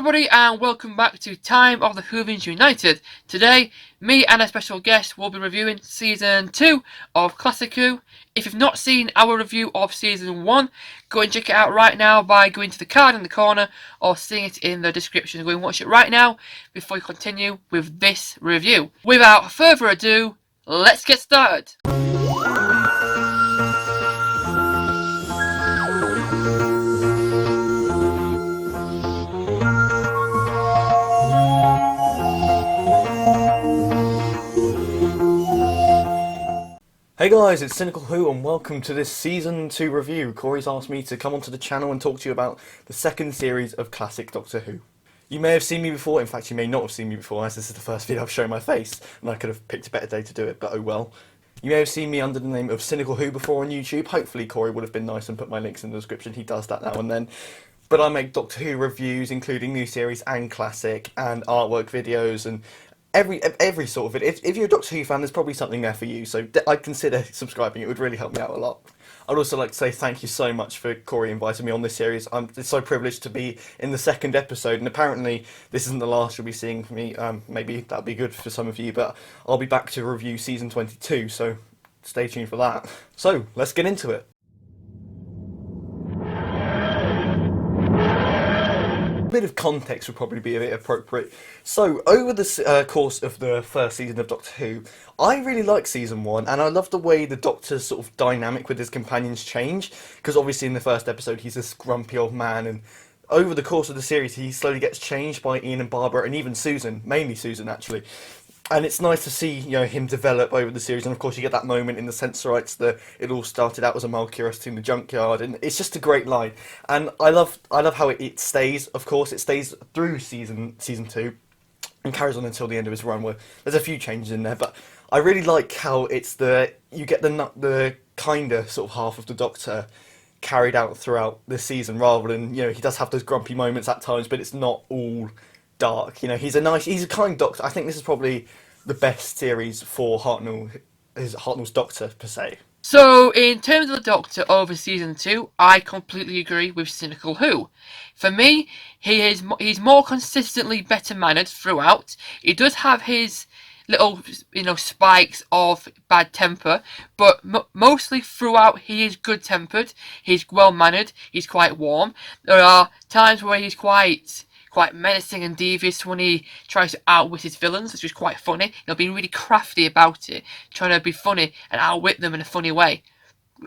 everybody, and welcome back to Time of the Whovians United. Today, me and a special guest will be reviewing Season 2 of Classic Who. If you've not seen our review of Season 1, go and check it out right now by going to the card in the corner or seeing it in the description. Go and watch it right now before you continue with this review. Without further ado, let's get started. Hey guys, it's Cynical Who and welcome to this Season 2 review. Corey's asked me to come onto the channel and talk to you about the second series of classic Doctor Who. You may have seen me before, in fact you may not have seen me before as this is the first video I've shown my face and I could have picked a better day to do it, but oh well. You may have seen me under the name of Cynical Who before on YouTube. Hopefully Corey would have been nice and put my links in the description, he does that now and then. But I make Doctor Who reviews including new series and classic and artwork videos and every sort of it. If you're a Doctor Who fan, there's probably something there for you, so I'd consider subscribing. It would really help me out a lot. I'd also like to say thank you so much for Corey inviting me on this series. I'm so privileged to be in the second episode, and apparently this isn't the last you'll be seeing from me. Maybe that'll be good for some of you, but I'll be back to review Season 22, so stay tuned for that. So, let's get into it. A bit of context would probably be a bit appropriate. So, over the course of the first season of Doctor Who, I really like Season 1, and I love the way the Doctor's sort of dynamic with his companions change, because obviously in the first episode he's this grumpy old man, and over the course of the series he slowly gets changed by Ian and Barbara, and even Susan, mainly Susan actually. And it's nice to see, him develop over the series, and of course you get that moment in the Sensorites that it all started out as a mild curiosity in the junkyard, and it's just a great line. And I love how it stays. Of course, it stays through season 2, and carries on until the end of his run. Where there's a few changes in there, but I really like how you get the kinder sort of half of the Doctor carried out throughout the season, rather than he does have those grumpy moments at times, but it's not all dark. He's a kind Doctor. I think this is probably the best series for Hartnell's Doctor per se. So, in terms of the Doctor over Season 2, I completely agree with Cynical Who. For me, he's more consistently better mannered throughout. He does have his little, spikes of bad temper, but mostly throughout he is good-tempered, he's well-mannered, he's quite warm. There are times where he's quite menacing and devious when he tries to outwit his villains, which is quite funny. Being really crafty about it, trying to be funny and outwit them in a funny way.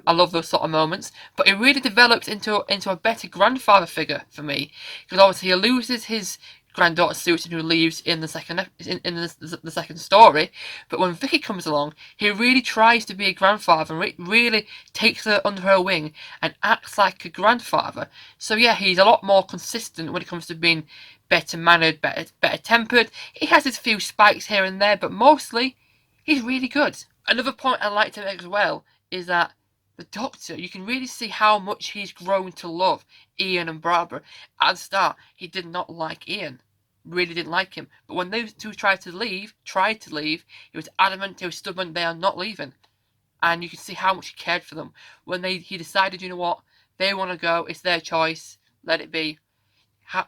I love those sort of moments. But it really develops into a better grandfather figure for me, because obviously he loses his granddaughter Susan, who leaves in the second story. But when Vicky comes along, he really tries to be a grandfather and really takes her under her wing and acts like a grandfather. So yeah, he's a lot more consistent when it comes to being better mannered, better tempered. He has his few spikes here and there, but mostly he's really good. Another point I'd like to make as well is that the Doctor, you can really see how much he's grown to love Ian and Barbara. At the start, he did not like Ian. Really didn't like him. But when those two tried to leave, he was adamant, he was stubborn, they are not leaving. And you can see how much he cared for them. When he decided, they want to go, it's their choice, let it be.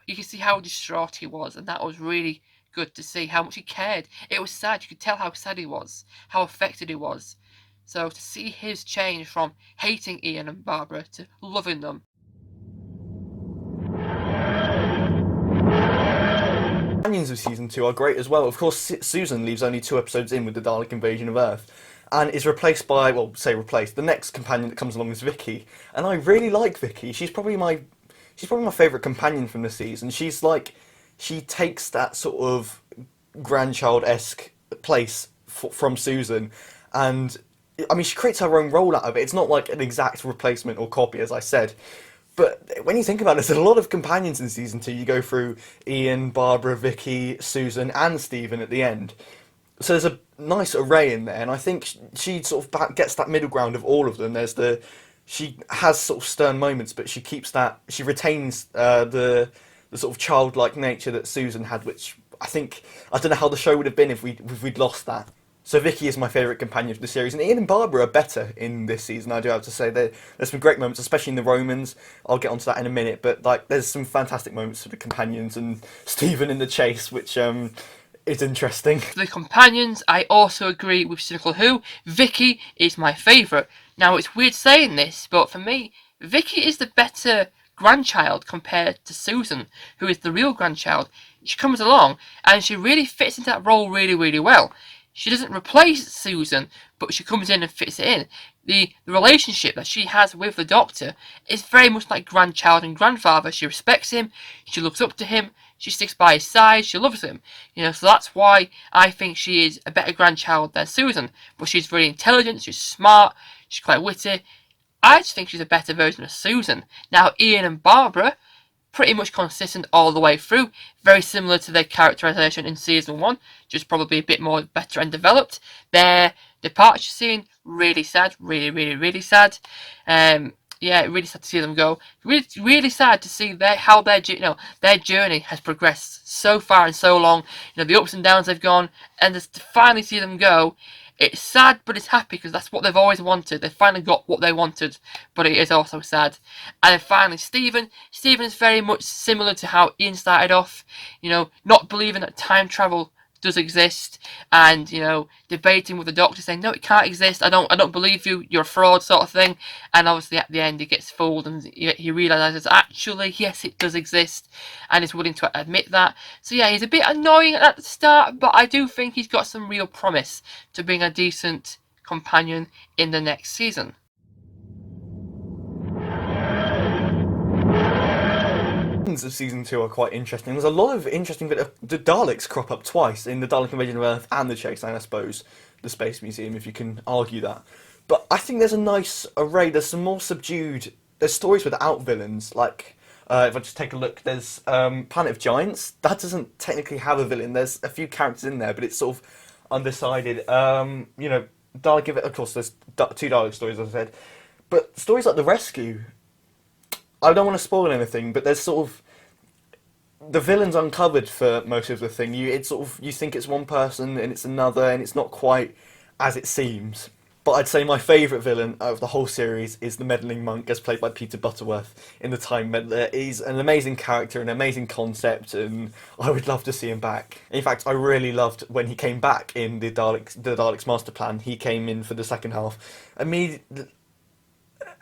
You can see how distraught he was, and that was really good to see, how much he cared. It was sad, you could tell how sad he was, how affected he was. So to see his change from hating Ian and Barbara to loving them. Companions of Season 2 are great as well. Of course, Susan leaves only 2 episodes in with the Dalek invasion of Earth, and is replaced by, the next companion that comes along is Vicky, and I really like Vicky. She's probably my favourite companion from the season. She takes that sort of grandchild-esque place from Susan, and she creates her own role out of it. It's not like an exact replacement or copy, as I said. But when you think about it, there's a lot of companions in Season 2. You go through Ian, Barbara, Vicky, Susan, and Stephen at the end. So there's a nice array in there, and I think she sort of gets that middle ground of all of them. She has sort of stern moments, but she retains the sort of childlike nature that Susan had, which I don't know how the show would have been if we'd lost that. So Vicky is my favourite companion of the series, and Ian and Barbara are better in this season. I do have to say there's some great moments, especially in the Romans. I'll get onto that in a minute, but like there's some fantastic moments for the companions and Stephen in the chase, which is interesting. For the companions, I also agree with Cynical Who. Vicky is my favourite. Now it's weird saying this, but for me, Vicky is the better grandchild compared to Susan, who is the real grandchild. She comes along and she really fits into that role really, really well. She doesn't replace Susan, but she comes in and fits it in. The relationship that she has with the Doctor is very much like grandchild and grandfather. She respects him, she looks up to him, she sticks by his side, she loves him. So that's why I think she is a better grandchild than Susan. But she's very intelligent, she's smart, she's quite witty. I just think she's a better version of Susan. Now, Ian and Barbara, pretty much consistent all the way through. Very similar to their characterization in season 1, just probably a bit more better and developed. Their departure scene, really sad, really, really, really sad. Yeah, really sad to see them go. Really, really sad to see how their journey has progressed so far and so long. The ups and downs they've gone, and just to finally see them go. It's sad, but it's happy because that's what they've always wanted. They finally got what they wanted, but it is also sad. And then finally, Stephen. Stephen is very much similar to how Ian started off. Not believing that time travel does exist, and debating with the Doctor, saying no, it can't exist. I don't believe you. You're a fraud, sort of thing. And obviously, at the end, he gets fooled, and he realizes actually, yes, it does exist, and is willing to admit that. So yeah, he's a bit annoying at the start, but I do think he's got some real promise to being a decent companion in the next season. Of season 2 are quite interesting. There's a lot of interesting bit of the Daleks crop up twice in the Dalek Invasion of Earth and the Chase, and I suppose the Space Museum, if you can argue that. But I think there's a nice array. There's some more subdued. There's stories without villains, like if I just take a look, there's Planet of Giants. That doesn't technically have a villain. There's a few characters in there, but it's sort of undecided. Dalek, of course, there's 2 Dalek stories, as I said, but stories like The Rescue. I don't want to spoil anything, but there's sort of the villain's uncovered for most of the thing. You think it's one person and it's another, and it's not quite as it seems. But I'd say my favourite villain of the whole series is the meddling monk, as played by Peter Butterworth in The Time Meddler. He's an amazing character, an amazing concept, and I would love to see him back. In fact, I really loved when he came back in the Daleks Master Plan. He came in for the second half.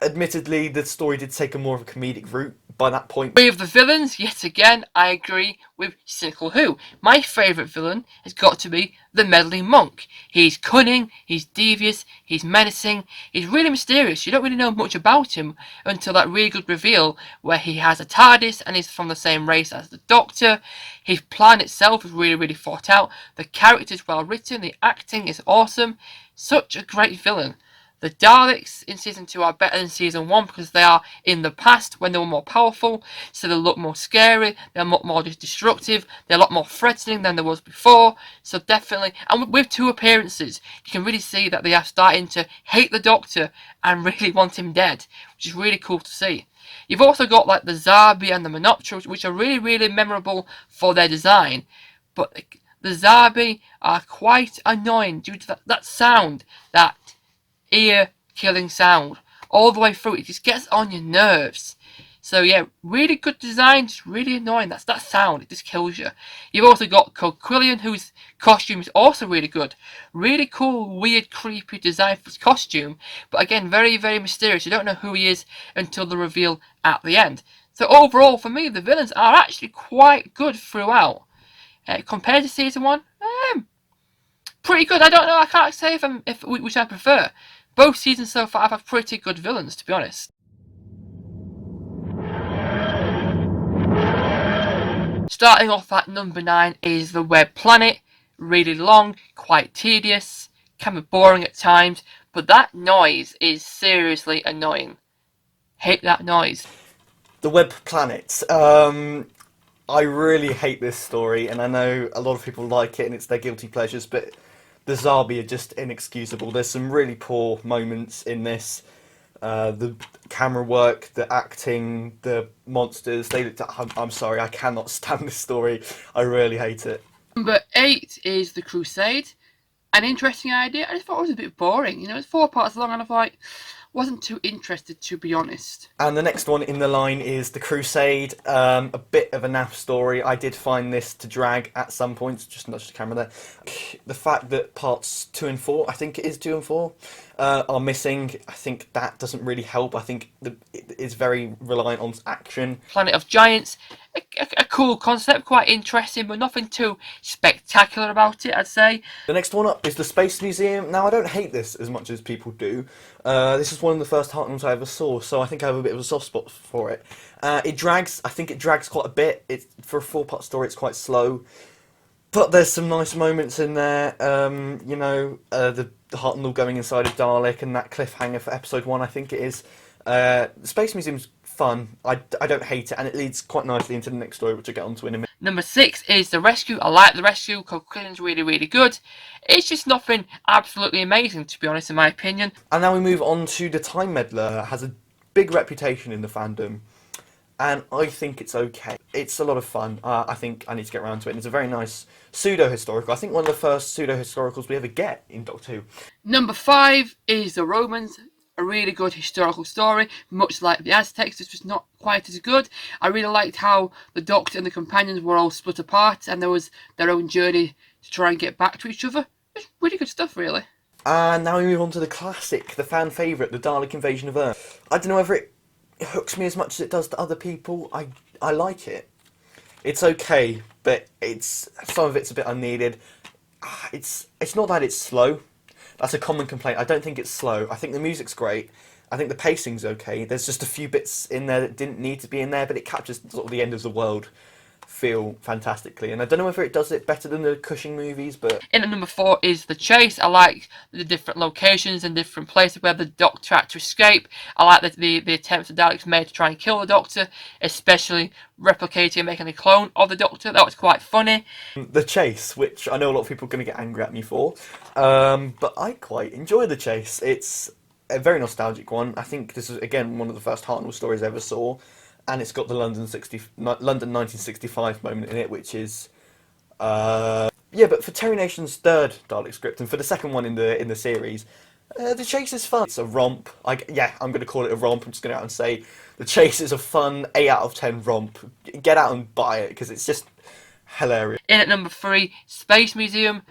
Admittedly, the story did take a more of a comedic route by that point. With the villains, yet again, I agree with Cynical Who. My favourite villain has got to be the meddling monk. He's cunning, he's devious, he's menacing, he's really mysterious. You don't really know much about him until that really good reveal where he has a TARDIS and is from the same race as the Doctor. His plan itself is really, really thought out. The character is well written, the acting is awesome. Such a great villain. The Daleks in season 2 are better than season 1 because they are in the past when they were more powerful, so they look more scary, they're a lot more destructive, they're a lot more threatening than there was before. So definitely, and with 2 appearances, you can really see that they are starting to hate the Doctor and really want him dead, which is really cool to see. You've also got like the Zarbi and the Monoptera, which are really, really memorable for their design, but the Zarbi are quite annoying due to that sound, that ear-killing sound all the way through. It just gets on your nerves. So yeah, really good design, just really annoying. That's that sound, it just kills you. You've also got Coquillion, whose costume is also really good. Really cool, weird, creepy design for his costume, but again, very, very mysterious. You don't know who he is until the reveal at the end. So overall, for me, the villains are actually quite good throughout. Compared to season 1, pretty good. I don't know, I can't say which I prefer. Both seasons so far have had pretty good villains, to be honest. Starting off at number 9 is the Web Planet. Really long, quite tedious, kind of boring at times, but that noise is seriously annoying. Hate that noise. The Web Planet. I really hate this story, and I know a lot of people like it and it's their guilty pleasures, but the Zarbi are just inexcusable. There's some really poor moments in this. The camera work, the acting, the monsters. I'm sorry, I cannot stand this story. I really hate it. Number 8 is The Crusade. an interesting idea. I just thought it was a bit boring. It's 4 parts long, and I thought wasn't too interested, to be honest. And the next one in the line is The Crusade, a bit of a naff story. I did find this to drag at some points, just nudge the camera there. The fact that parts 2 and 4, I think it is 2 and 4, are missing, I think that doesn't really help. I think it is very reliant on action. Planet of Giants, a cool concept, quite interesting, but nothing too spectacular about it, I'd say. The next one up is the Space Museum. Now, I don't hate this as much as people do. This is one of the first Hartnells I ever saw, so I think I have a bit of a soft spot for it. It drags. I think it drags quite a bit. For a 4-part story, it's quite slow. But there's some nice moments in there. The Hartnell going inside of Dalek and that cliffhanger for episode 1, I think it is. The Space Museum's fun. I don't hate it, and it leads quite nicely into the next story, which I'll get onto in a minute. Number 6 is The Rescue. I like The Rescue. Conclusion's really, really good. It's just nothing absolutely amazing, to be honest, in my opinion. And now we move on to The Time Meddler. It has a big reputation in the fandom, and I think it's okay. It's a lot of fun. I think I need to get around to it. And it's a very nice pseudo-historical. I think one of the first pseudo-historicals we ever get in Doctor Who. Number 5 is The Romans. A really good historical story, much like the Aztecs. It's just not quite as good. I really liked how the Doctor and the companions were all split apart, and there was their own journey to try and get back to each other. It's really good stuff, really. And now we move on to the classic, the fan favourite, the Dalek Invasion of Earth. I don't know whether it hooks me as much as it does to other people. I like it. It's okay, but some of it's a bit unneeded. It's not that it's slow. That's a common complaint. I don't think it's slow. I think the music's great. I think the pacing's okay. There's just a few bits in there that didn't need to be in there, but it captures sort of the end of the world feel fantastically. And I don't know whether it does it better than the Cushing movies, but... In at number 4 is The Chase. I like the different locations and different places where the Doctor had to escape. I like the attempts the Daleks made to try and kill the Doctor, especially replicating and making a clone of the Doctor. That was quite funny. The Chase, which I know a lot of people are going to get angry at me for, but I quite enjoy The Chase. It's a very nostalgic one. I think this is, again, one of the first Hartnell stories I ever saw. And it's got the London 1965 moment in it, which is... but for Terry Nation's third Dalek script, and for the second one in the series, The Chase is fun. It's a romp. I'm going to call it a romp. I'm just going to go out and say The Chase is a fun 8 out of 10 romp. Get out and buy it, because it's just hilarious. In at number 3, Space Museum.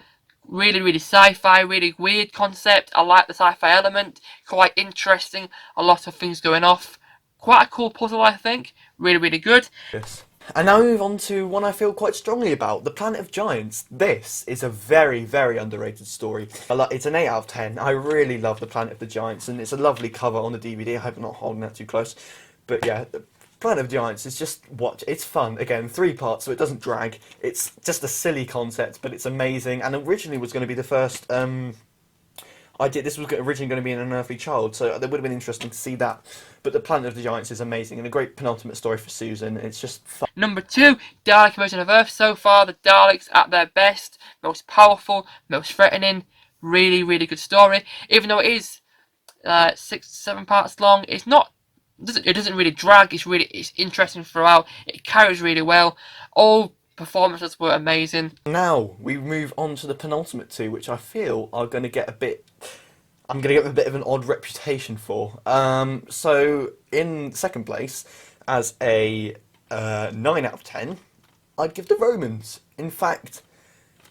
Really, really sci-fi, really weird concept. I like the sci-fi element. Quite interesting. A lot of things going off. Quite a cool puzzle, I think. Really, really good. Yes. And now we move on to one I feel quite strongly about, The Planet of Giants. This is a very, very underrated story. It's an 8 out of 10. I really love The Planet of the Giants, and it's a lovely cover on the DVD. I hope I'm not holding that too close. But yeah, The Planet of Giants is just it's fun. Again, 3 parts, so it doesn't drag. It's just a silly concept, but it's amazing. And originally was going to be the first... This was originally going to be an Unearthly Child, so it would have been interesting to see that. But The Planet of the Giants is amazing, and a great penultimate story for Susan. It's just fun. Number 2, Dalek Invasion of Earth. So far, the Daleks at their best, most powerful, most threatening. Really, really good story. Even though it is 6-7 parts long, it doesn't really drag. It's interesting throughout. It carries really well. All performances were amazing. Now we move on to the penultimate 2, which I feel are going to get a bit... I'm going to get a bit of an odd reputation for. So in second place, as a 9 out of 10, I'd give The Romans. In fact,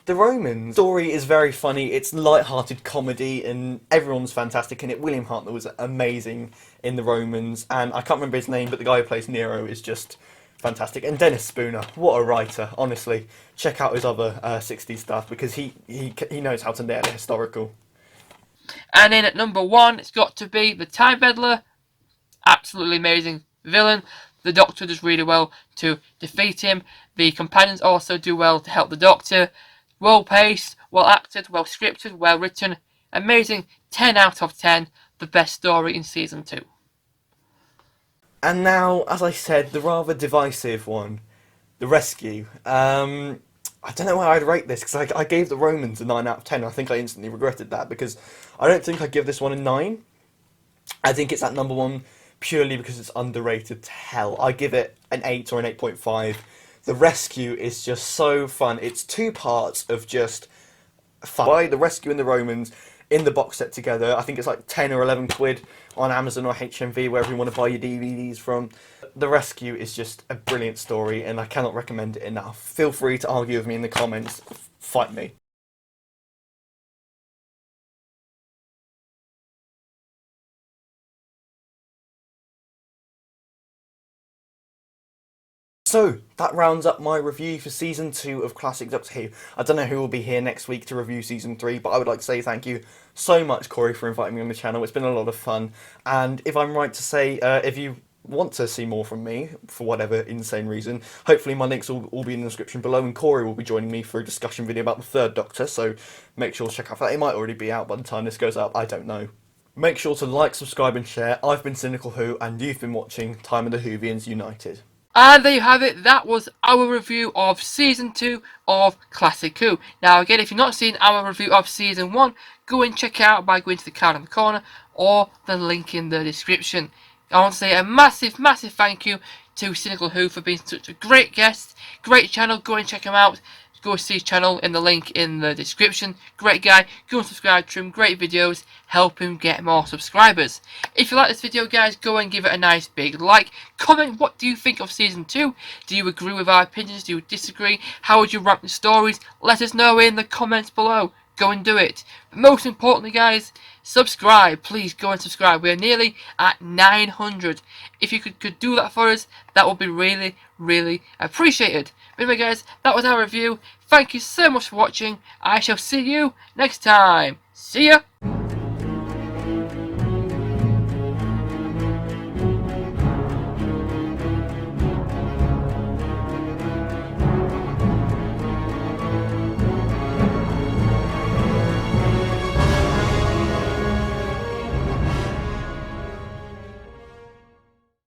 The Romans story is very funny. It's light-hearted comedy, and everyone's fantastic in it. William Hartnell was amazing in The Romans, and I can't remember his name, but the guy who plays Nero is just fantastic. And Dennis Spooner, what a writer, honestly. Check out his other 60s stuff, because he knows how to nail the historical. And in at number 1, it's got to be The Time Meddler. Absolutely amazing villain. The Doctor does really well to defeat him. The companions also do well to help the Doctor. Well paced, well acted, well scripted, well written. Amazing. 10 out of 10. The best story in season 2. And now, as I said, the rather divisive one, The Rescue. I don't know why I'd rate this, because I gave The Romans a 9 out of 10. I think I instantly regretted that, because I don't think I'd give this one a 9. I think it's at number 1 purely because it's underrated to hell. I give it an 8 or an 8.5. The Rescue is just so fun. It's 2 parts of just Buy The Rescue and the Romans in the box set together. I think it's like 10 or 11 quid on Amazon or HMV, wherever you want to buy your DVDs from. The Rescue is just a brilliant story, and I cannot recommend it enough. Feel free to argue with me in the comments. Fight me. So, that rounds up my review for Season 2 of Classic Doctor Who. I don't know who will be here next week to review Season 3, but I would like to say thank you so much, Corey, for inviting me on the channel. It's been a lot of fun, and if I'm right to say, if you want to see more from me, for whatever insane reason, hopefully my links will all be in the description below, and Corey will be joining me for a discussion video about the third Doctor, so make sure to check out that. It might already be out by the time this goes up, I don't know. Make sure to like, subscribe and share. I've been Cynical Who, and you've been watching Time of the Whovians United. And there you have it, that was our review of Season 2 of Classic Who. Now again, if you've not seen our review of Season 1, go and check it out by going to the card in the corner or the link in the description. I want to say a massive thank you to Cynical Who for being such a great guest, great channel. Go and check him out. Go see his channel in the link in the description. Great guy. Go and subscribe to him. Great videos. Help him get more subscribers. If you like this video, guys, go and give it a nice big like. Comment what do you think of Season 2. Do you agree with our opinions? Do you disagree? How would you rank the stories? Let us know in the comments below. Go and do it. But most importantly, guys, subscribe. Please go and subscribe. We are nearly at 900. If you could do that for us, that would be really appreciated. But anyway, guys, that was our review. Thank you so much for watching. I shall see you next time. See ya!